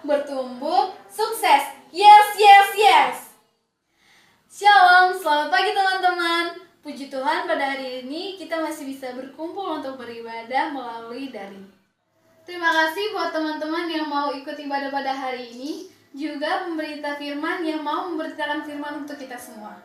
bertumbuh, sukses. Yes, yes, yes. Shalom, selamat pagi teman-teman. Puji Tuhan, pada hari ini kita masih bisa berkumpul untuk beribadah melalui daring. Terima kasih buat teman-teman yang mau ikut ibadah pada hari ini, juga pemberita firman yang mau memberitakan firman untuk kita semua.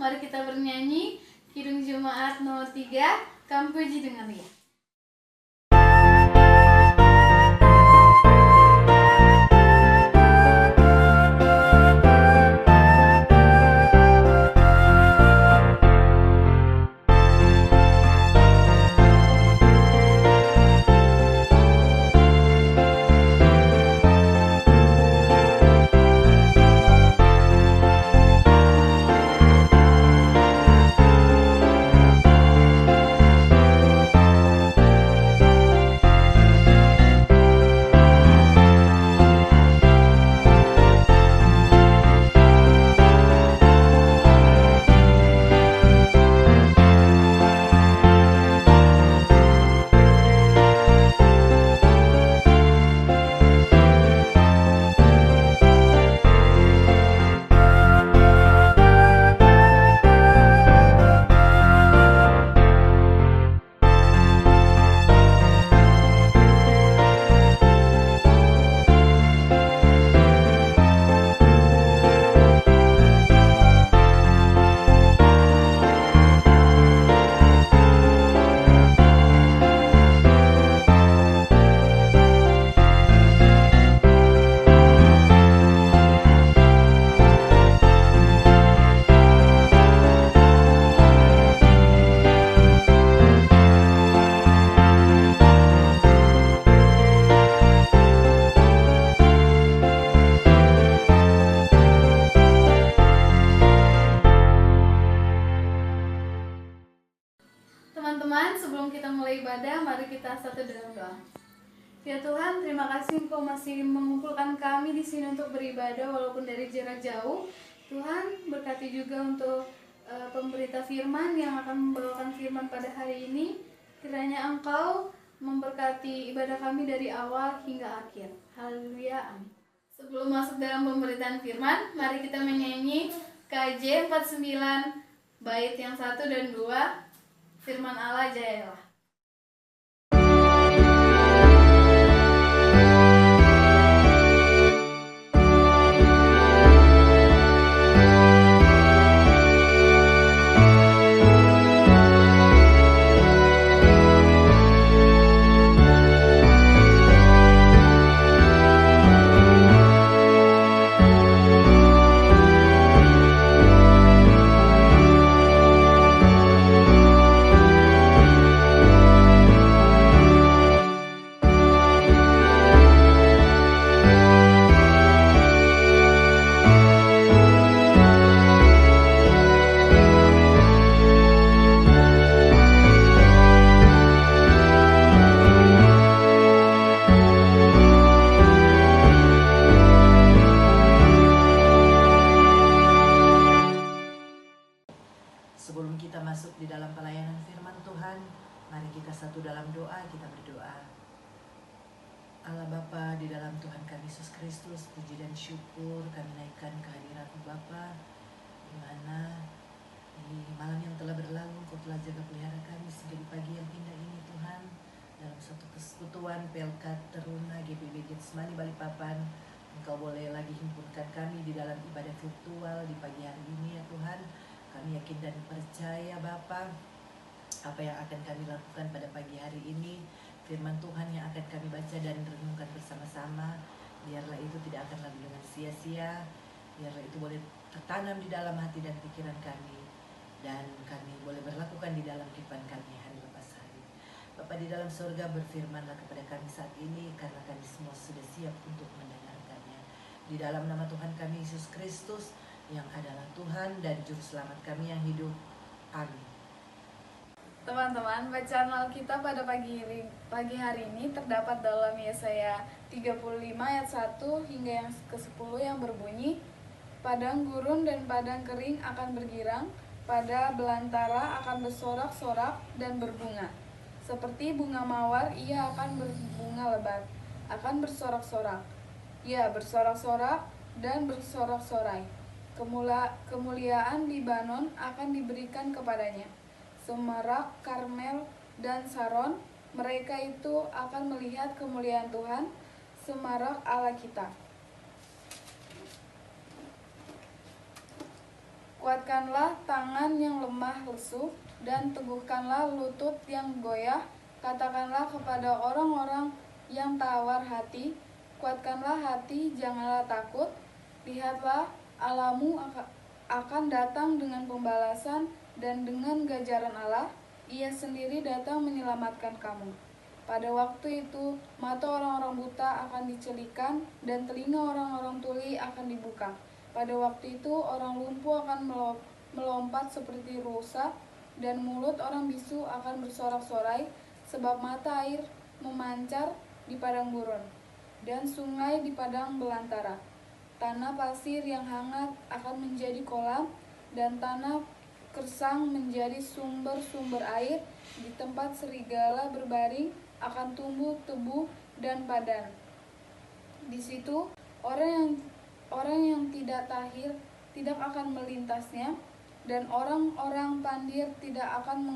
Mari kita bernyanyi Kidung Jemaat nomor 3, Kami puji dengan Dia. Teman-teman, sebelum kita mulai ibadah, mari kita satu dalam doa. Ya Tuhan, terima kasih Engkau masih mengumpulkan kami di sini untuk beribadah walaupun dari jarak jauh. Tuhan, berkati juga untuk pemberita firman yang akan membawakan firman pada hari ini. Kiranya Engkau memberkati ibadah kami dari awal hingga akhir. Haleluya, amin. Sebelum masuk dalam pemberitaan firman, mari kita menyanyi KJ 49 bait yang 1 dan 2. Firman Allah jayalah. Bapa di dalam Tuhan kami Yesus Kristus, puji dan syukur kami naikkan kehadirat-Mu Bapa, di mana di malam yang telah berlalu Engkau telah jaga pelihara kami sehingga di pagi yang indah ini Tuhan, dalam satu persekutuan PLK Teruna GPB Getsemani Balikpapan, Engkau boleh lagi himpunkan kami di dalam ibadah virtual di pagi hari ini ya Tuhan. Kami yakin dan percaya Bapa, apa yang akan kami lakukan pada pagi hari ini, firman Tuhan yang akan kami baca dan renungkan bersama-sama, biarlah itu tidak akan lalu dengan sia-sia, biarlah itu boleh tertanam di dalam hati dan pikiran kami, dan kami boleh berlakukan di dalam kehidupan kami hari lepas hari. Bapa di dalam surga, berfirmanlah kepada kami saat ini, karena kami semua sudah siap untuk mendengarkannya. Di dalam nama Tuhan kami Yesus Kristus, yang adalah Tuhan dan Juru Selamat kami yang hidup. Amin. Teman-teman, bacaan Alkitab pada pagi hari ini terdapat dalam Yesaya 35 ayat 1 hingga yang ke-10 yang berbunyi, padang gurun dan padang kering akan bergirang, pada belantara akan bersorak-sorak dan berbunga. Seperti bunga mawar, ia akan berbunga lebat, akan bersorak-sorak. Ia bersorak-sorak dan bersorak-sorai. Kemuliaan Libanon akan diberikan kepadanya. Semerak, Karmel, dan Saron, mereka itu akan melihat kemuliaan Tuhan, semarak Allah kita. Kuatkanlah tangan yang lemah lesu, dan teguhkanlah lutut yang goyah. Katakanlah kepada orang-orang yang tawar hati, kuatkanlah hati, janganlah takut. Lihatlah, Allahmu akan datang dengan pembalasan, dan dengan ganjaran Allah, ia sendiri datang menyelamatkan kamu. Pada waktu itu, mata orang-orang buta akan dicelikan, dan telinga orang-orang tuli akan dibuka. Pada waktu itu, orang lumpuh akan melompat seperti rusa, dan mulut orang bisu akan bersorak-sorai, sebab mata air memancar di padang gurun, dan sungai di padang belantara. Tanah pasir yang hangat akan menjadi kolam, dan tanah kersang menjadi sumber-sumber air. Di tempat serigala berbaring akan tumbuh tebu dan padan. Di situ orang yang tidak tahir tidak akan melintasnya, dan orang-orang pandir tidak akan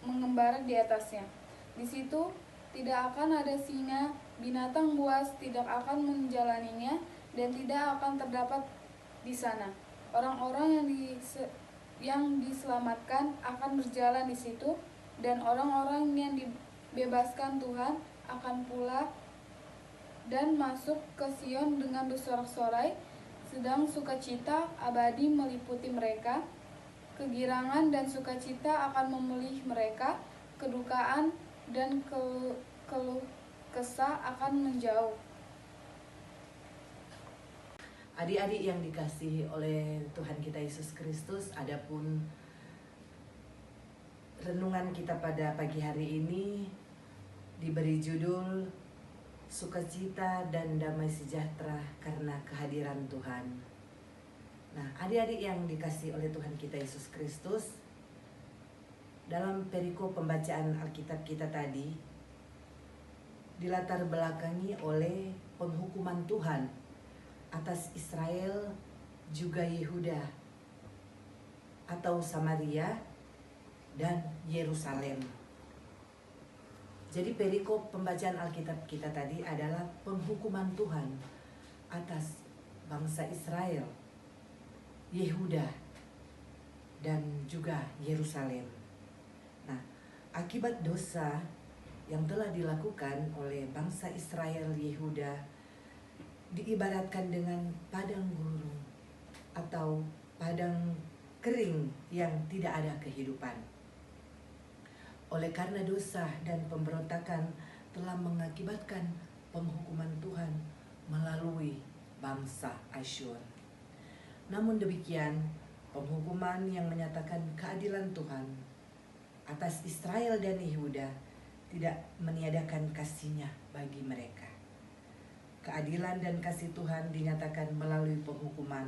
mengembara di atasnya. Di situ tidak akan ada singa, binatang buas tidak akan menjalaninya, dan tidak akan terdapat di sana. Orang-orang yang diselamatkan akan berjalan di situ, dan orang-orang yang dibebaskan Tuhan akan pula dan masuk ke Sion dengan bersorak-sorai, sedang sukacita abadi meliputi mereka. Kegirangan dan sukacita akan memulih mereka, kedukaan dan keluh kesah akan menjauh. Adik-adik yang dikasihi oleh Tuhan kita Yesus Kristus, adapun renungan kita pada pagi hari ini diberi judul Sukacita dan Damai Sejahtera karena kehadiran Tuhan. Nah, adik-adik yang dikasihi oleh Tuhan kita Yesus Kristus, dalam perikop pembacaan Alkitab kita tadi dilatar belakangi oleh penghukuman Tuhan atas Israel juga Yehuda atau Samaria dan Yerusalem. Jadi perikop pembacaan Alkitab kita tadi adalah penghukuman Tuhan atas bangsa Israel, Yehuda, dan juga Yerusalem. Nah, akibat dosa yang telah dilakukan oleh bangsa Israel, Yehuda, diibaratkan dengan padang gurun atau padang kering yang tidak ada kehidupan. Oleh karena dosa dan pemberontakan telah mengakibatkan penghukuman Tuhan melalui bangsa Asyur. Namun demikian, penghukuman yang menyatakan keadilan Tuhan atas Israel dan Yehuda tidak meniadakan kasih-Nya bagi mereka. Keadilan dan kasih Tuhan dinyatakan melalui penghukuman,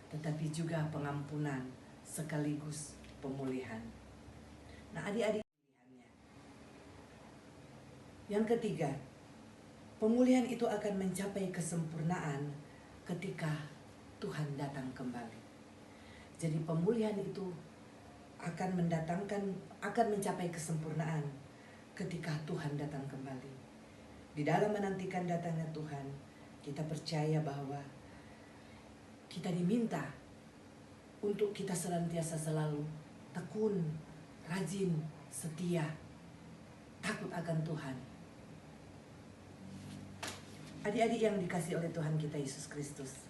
tetapi juga pengampunan sekaligus pemulihan. Nah, adik-adik, yang ketiga, Pemulihan itu akan mencapai kesempurnaan ketika Tuhan datang kembali. Jadi pemulihan itu akan mencapai kesempurnaan ketika Tuhan datang kembali. Di dalam menantikan datangnya Tuhan, kita percaya bahwa kita diminta untuk kita senantiasa selalu tekun, rajin, setia, takut akan Tuhan. Adik-adik yang dikasihi oleh Tuhan kita Yesus Kristus,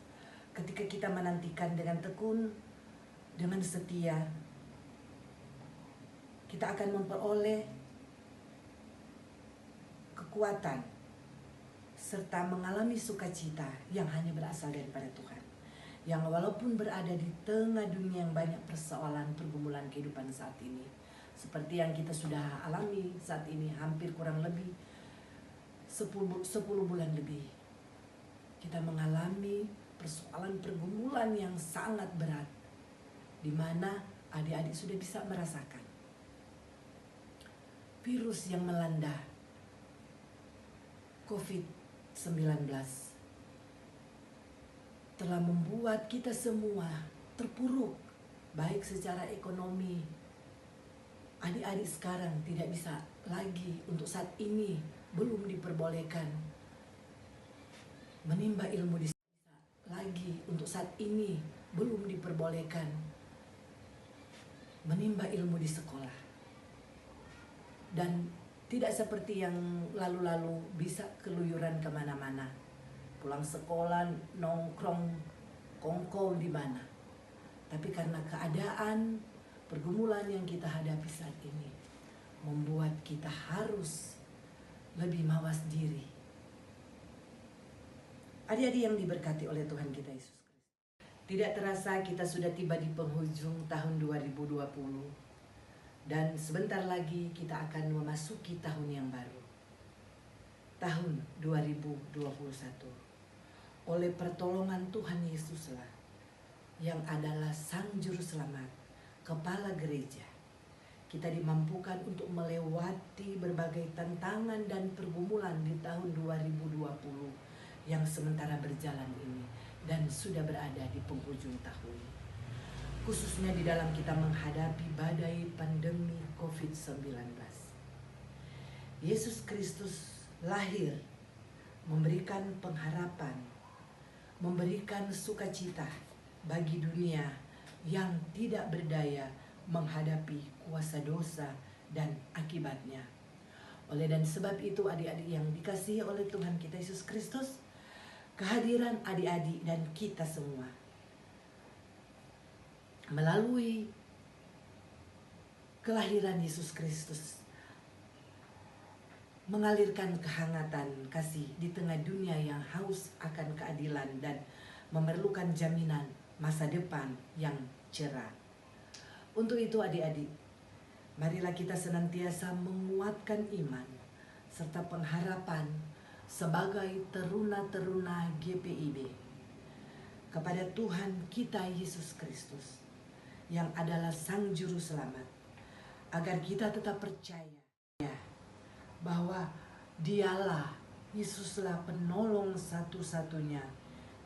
ketika kita menantikan dengan tekun, dengan setia, kita akan memperoleh kekuatan serta mengalami sukacita yang hanya berasal daripada Tuhan. Yang walaupun berada di tengah dunia yang banyak persoalan pergumulan kehidupan saat ini, seperti yang kita sudah alami saat ini, hampir kurang lebih 10 bulan lebih, kita mengalami persoalan pergumulan yang sangat berat, di mana adik-adik sudah bisa merasakan virus yang melanda COVID-19 telah membuat kita semua terpuruk, baik secara ekonomi. Adik-adik sekarang tidak bisa lagi, untuk saat ini belum diperbolehkan menimba ilmu di lagi, untuk saat ini belum diperbolehkan menimba ilmu di sekolah. Dan tidak seperti yang lalu-lalu bisa keluyuran kemana-mana, pulang sekolah, nongkrong, kongko di mana. Tapi karena keadaan pergumulan yang kita hadapi saat ini, membuat kita harus lebih mawas diri. Adik-adik yang diberkati oleh Tuhan kita Yesus Kristus, tidak terasa kita sudah tiba di penghujung tahun 2020. Dan sebentar lagi kita akan memasuki tahun yang baru, tahun 2021. Oleh pertolongan Tuhan Yesuslah, yang adalah Sang Juru Selamat, Kepala Gereja, kita dimampukan untuk melewati berbagai tantangan dan pergumulan di tahun 2020 yang sementara berjalan ini dan sudah berada di penghujung tahun. Khususnya di dalam kita menghadapi badai pandemi COVID-19. Yesus Kristus lahir memberikan pengharapan, memberikan sukacita bagi dunia yang tidak berdaya menghadapi kuasa dosa dan akibatnya. Oleh dan sebab itu, adik-adik yang dikasihi oleh Tuhan kita Yesus Kristus, kehadiran adik-adik dan kita semua melalui kelahiran Yesus Kristus mengalirkan kehangatan kasih di tengah dunia yang haus akan keadilan dan memerlukan jaminan masa depan yang cerah. Untuk itu adik-adik, marilah kita senantiasa menguatkan iman serta pengharapan sebagai teruna-teruna GPIB kepada Tuhan kita Yesus Kristus yang adalah Sang Juru Selamat, agar kita tetap percaya bahwa Dialah, Yesuslah penolong satu-satunya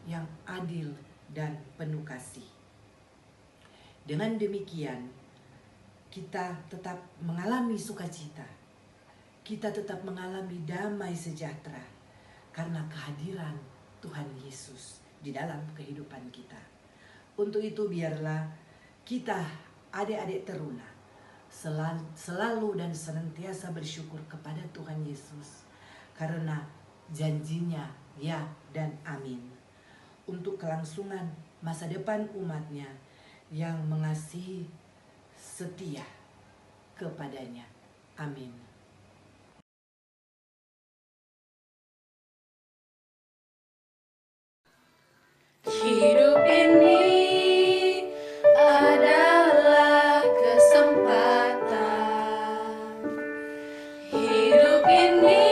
yang adil dan penuh kasih. Dengan demikian, kita tetap mengalami sukacita, kita tetap mengalami damai sejahtera karena kehadiran Tuhan Yesus di dalam kehidupan kita. Untuk itu biarlah kita adik-adik teruna selalu dan senantiasa bersyukur kepada Tuhan Yesus karena janjinya ya dan amin untuk kelangsungan masa depan umatnya yang mengasihi setia kepadanya. Amin. Hidup ini adalah kesempatan. Hidup ini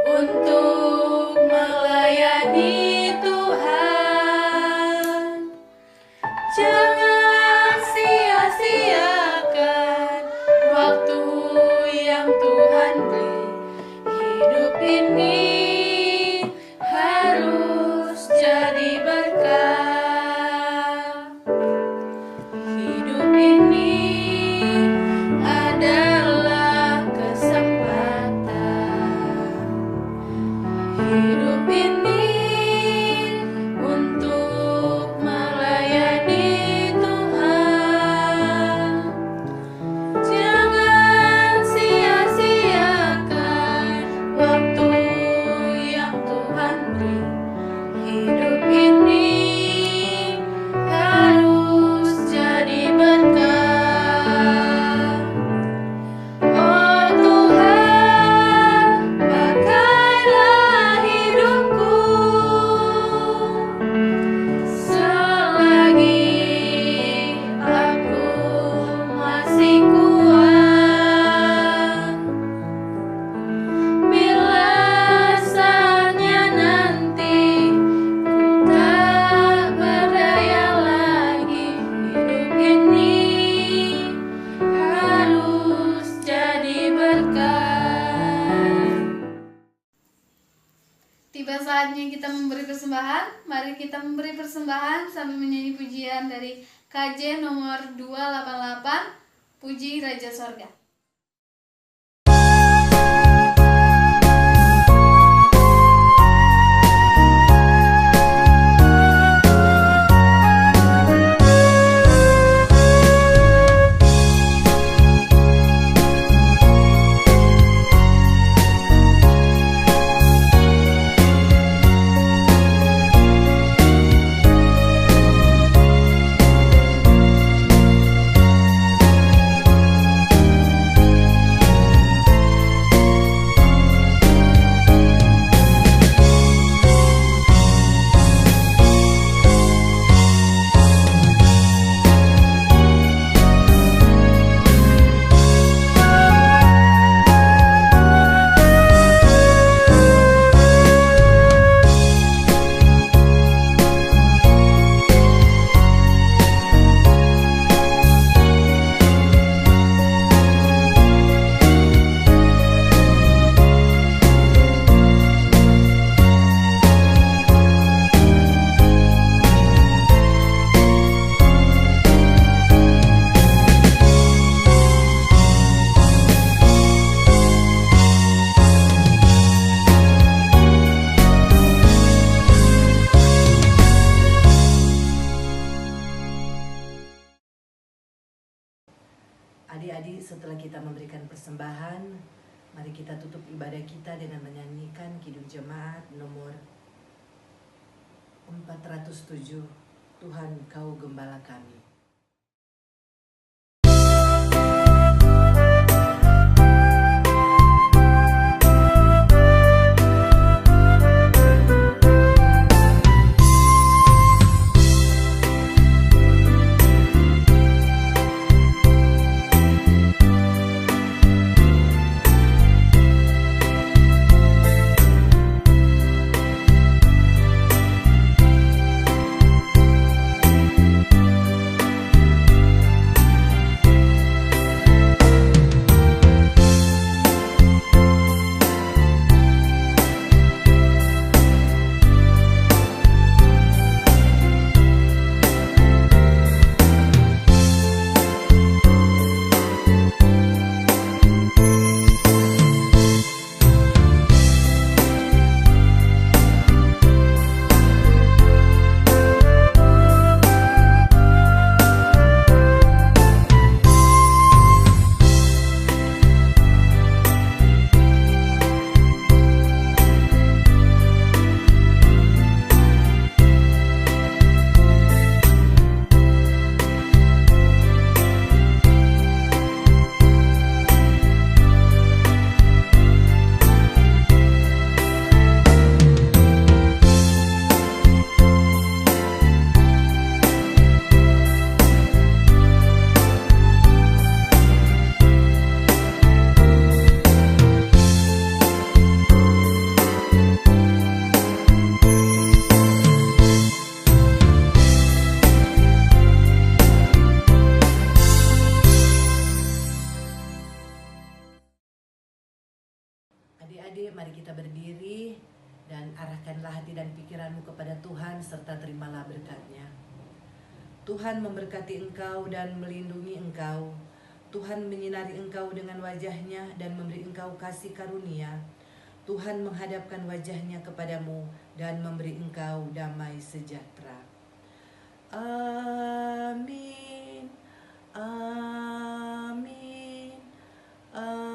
untuk melayani Tuhan. Jangan sia-siakan waktu yang Tuhan beri. Hidup ini ini harus jadi berkah. Hidup ini adalah kesempatan. Hidup ini untuk melayani Tuhan. Jangan sia-siakan waktu yang Tuhan beri. Hidup ini harus jadi berkah. Oh Tuhan, pakailah hidupku selagi aku masih kuat. Bila saatnya nanti ku tak berdaya lagi, hidup ini harus jadi berkah. Tiba saatnya kita memberi persembahan. Mari kita memberi persembahan sambil menyanyi pujian dari KJ nomor 288, Puji Raja Sorga. Adik-adik, setelah kita memberikan persembahan, mari kita tutup ibadah kita dengan menyanyikan Kidung Jemaat nomor 407, Tuhan Kau Gembala Kami. kembali dan arahkanlah hati dan pikiranmu kepada Tuhan serta terimalah berkat-Nya. Tuhan memberkati engkau dan melindungi engkau. Tuhan menyinari engkau dengan wajah-Nya dan memberi engkau kasih karunia. Tuhan menghadapkan wajah-Nya kepadamu dan memberi engkau damai sejahtera. Amin. Amin. Amin.